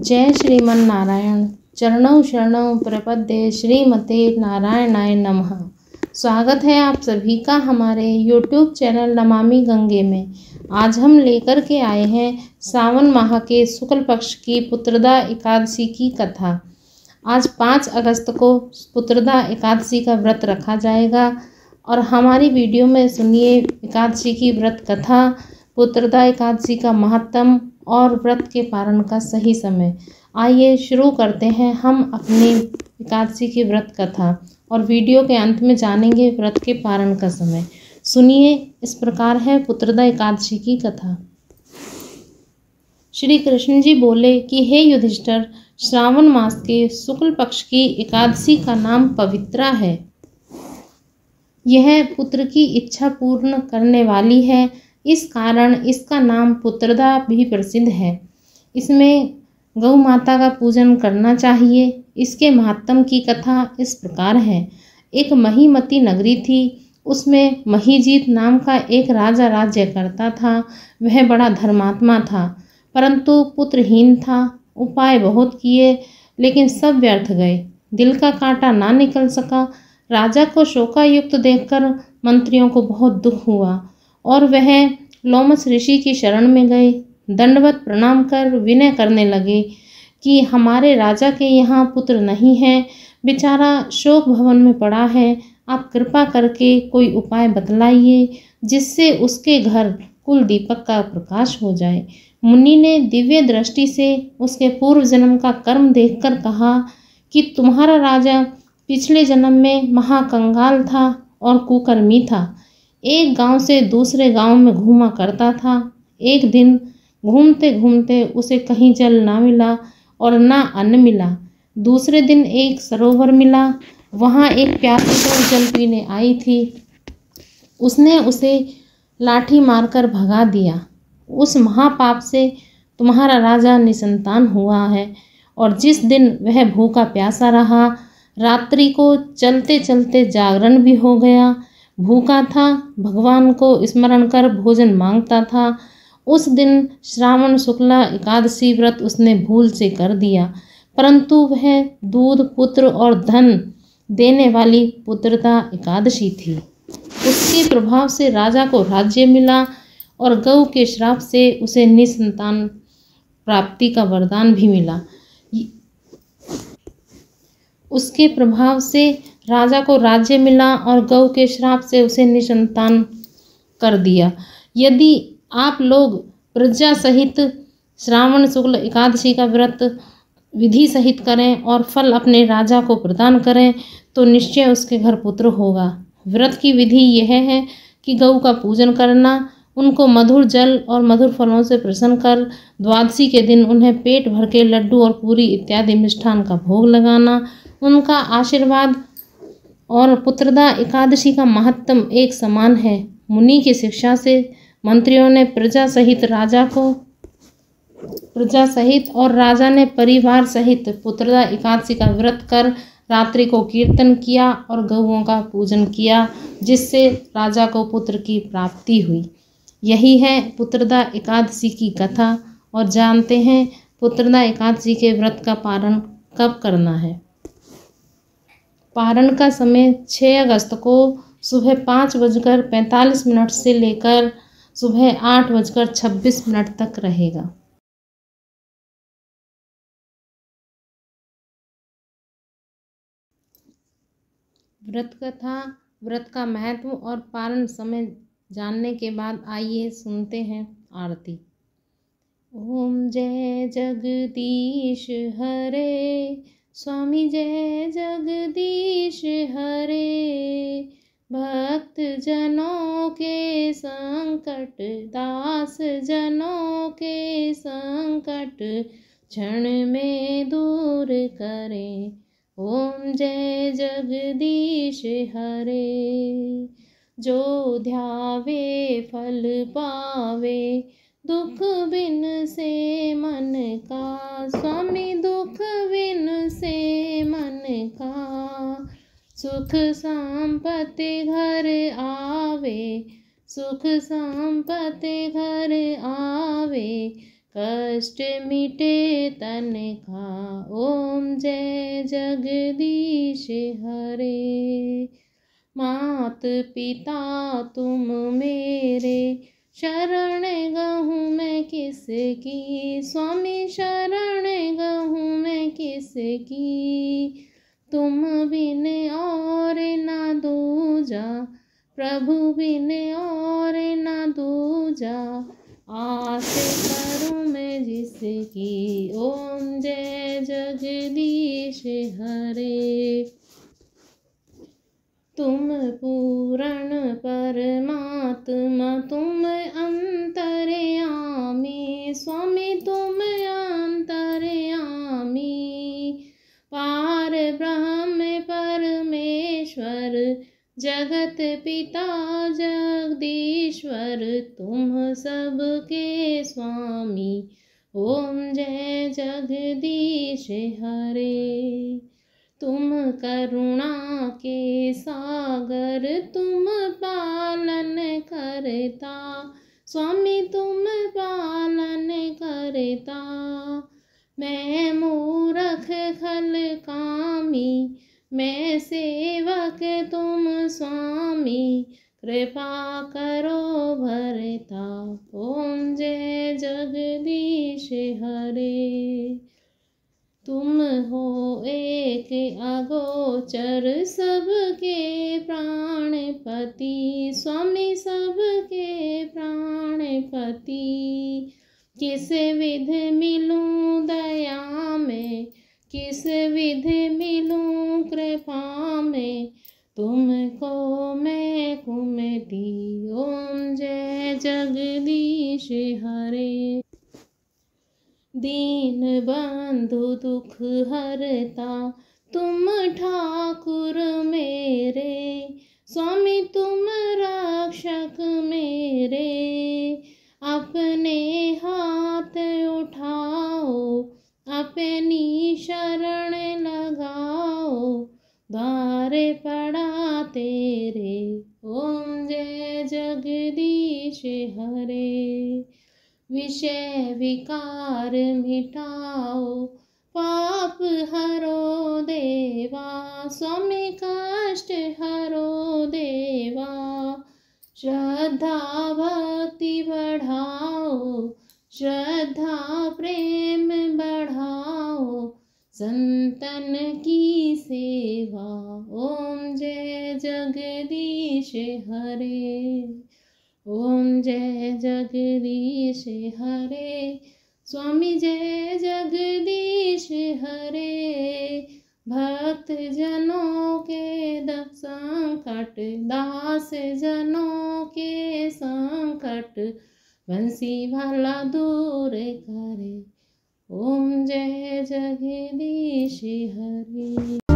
जय श्रीमन नारायण। चरणों शरणों प्रपद्ये श्रीमते नारायणाय नमः। स्वागत है आप सभी का हमारे YouTube चैनल नमामि गंगे में। आज हम लेकर के आए हैं सावन माह के शुक्ल पक्ष की पुत्रदा एकादशी की कथा। आज 5 अगस्त को पुत्रदा एकादशी का व्रत रखा जाएगा और हमारी वीडियो में सुनिए एकादशी की व्रत कथा, पुत्रदा एकादशी का महत्व और व्रत के पारण का सही समय। आइए शुरू करते हैं हम अपनी एकादशी की व्रत कथा और वीडियो के अंत में जानेंगे व्रत के पारण का समय। सुनिए, इस प्रकार है पुत्रदा एकादशी की कथा। श्री कृष्ण जी बोले कि हे युधिष्ठिर, श्रावण मास के शुक्ल पक्ष की एकादशी का नाम पवित्रा है। यह पुत्र की इच्छा पूर्ण करने वाली है, इस कारण इसका नाम पुत्रदा भी प्रसिद्ध है। इसमें गौ माता का पूजन करना चाहिए। इसके महात्म की कथा इस प्रकार है। एक महीमती नगरी थी, उसमें महीजीत नाम का एक राजा राज्य करता था। वह बड़ा धर्मात्मा था, परंतु पुत्रहीन था। उपाय बहुत किए, लेकिन सब व्यर्थ गए। दिल का कांटा ना निकल सका। राजा को शोकायुक्त देखकर मंत्रियों को बहुत दुख हुआ और वह लोमस ऋषि की शरण में गए। दंडवत प्रणाम कर विनय करने लगे कि हमारे राजा के यहाँ पुत्र नहीं है, बेचारा शोक भवन में पड़ा है। आप कृपा करके कोई उपाय बतलाइए जिससे उसके घर कुल दीपक का प्रकाश हो जाए। मुनि ने दिव्य दृष्टि से उसके पूर्व जन्म का कर्म देखकर कहा कि तुम्हारा राजा पिछले जन्म में महाकंगाल था और कुकर्मी था। एक गांव से दूसरे गांव में घूमा करता था। एक दिन घूमते घूमते उसे कहीं जल ना मिला और ना अन्न मिला। दूसरे दिन एक सरोवर मिला, वहां एक प्यासी गौ जल पीने आई थी। उसने उसे लाठी मारकर भगा दिया। उस महापाप से तुम्हारा राजा निसंतान हुआ है और जिस दिन वह भूखा प्यासा रहा, रात्रि को चलते चलते जागरण भी हो गया। भूखा था, भगवान को स्मरण कर भोजन मांगता था। उस दिन श्रावण शुक्ला एकादशी व्रत उसने भूल से कर दिया, परंतु वह दूध, पुत्र और धन देने वाली पुत्रदा एकादशी थी। उसके प्रभाव से राजा को राज्य मिला और गौ के श्राप से उसे निसंतान प्राप्ति का वरदान भी मिला। उसके प्रभाव से राजा को राज्य मिला और गौ के श्राप से उसे निसंतान कर दिया। यदि आप लोग प्रजा सहित श्रावण शुक्ल एकादशी का व्रत विधि सहित करें और फल अपने राजा को प्रदान करें तो निश्चय उसके घर पुत्र होगा। व्रत की विधि यह है कि गौ का पूजन करना, उनको मधुर जल और मधुर फलों से प्रसन्न कर द्वादशी के दिन उन्हें पेट भर के लड्डू और पूरी इत्यादि मिष्ठान का भोग लगाना, उनका आशीर्वाद। और पुत्रदा एकादशी का महत्व एक समान है। मुनि की शिक्षा से मंत्रियों ने प्रजा सहित और राजा ने परिवार सहित पुत्रदा एकादशी का व्रत कर रात्रि को कीर्तन किया और गौओं का पूजन किया, जिससे राजा को पुत्र की प्राप्ति हुई। यही है पुत्रदा एकादशी की कथा। और जानते हैं पुत्रदा एकादशी के व्रत का पारण कब करना है। पारण का समय 6 अगस्त को सुबह 5:45 से लेकर सुबह 8:26 तक रहेगा। व्रत कथा, व्रत का महत्व और पारण समय जानने के बाद आइए सुनते हैं आरती। ओम जय जगदीश हरे, स्वामी जय जगदीश हरे। भक्त जनों के संकट, दास जनों के संकट क्षण में दूर करें। ओम जय जगदीश हरे। जो ध्यावे फल पावे, दुख बिन से मन का। स्वामी दुख बिन से मन का। सुख संपत्ति घर आवे, सुख संपत्ति घर आवे। कष्ट मिटे तन का। ओम जय जगदीश हरे। मात पिता तुम मेरे, शरण गहूँ मैं किसकी। स्वामी शरण गहूँ मैं किसकी। तुम बिन और ना दूजा, प्रभु बिन और ना दूजा। आस करूँ मैं जिसकी। ओम जय जगदीश हरे। तुम पूर्ण परमात्मा तुम अंतर्यामी। स्वामी तुम अंतर्यामी। पार ब्रह्म परमेश्वर, जगत पिता जगदीश्वर। तुम सबके स्वामी। ओम जय जगदीश हरे। तुम करुणा के सागर, तुम पालन करता। स्वामी तुम पालन करता। मैं मूरख खल कामी, मैं सेवक तुम स्वामी। कृपा करो भरता। ओम जय जगदीश हरे। तुम हो एक अगोचर, सबके प्राणपति। स्वामी सबके प्राणपति। किस विध मिलूं दया में, किस विध मिलूं कृपा में। तुमको मैं कुमति। ओम जय जगदीश हरे। दीन बंधु दुख हरता, तुम ठाकुर मेरे। स्वामी तुम रक्षक मेरे। अपने हाथ उठाओ, अपनी शरण लगाओ। द्वार पड़ा तेरे। ओम जय जगदीश हरे। विषय विकार मिटाओ, पाप हरो देवा। स्वामी कष्ट हरो देवा। श्रद्धा भक्ति बढ़ाओ, श्रद्धा प्रेम बढ़ाओ। संतन की सेवा। ओम जय जगदीश हरे। ओम जय जगदीश हरे। स्वामी जय जगदीश हरे। भक्त जनों के संकट, दास जनों के संकट। बंसी वाला दूर करे। ओम जय जगदीश हरे।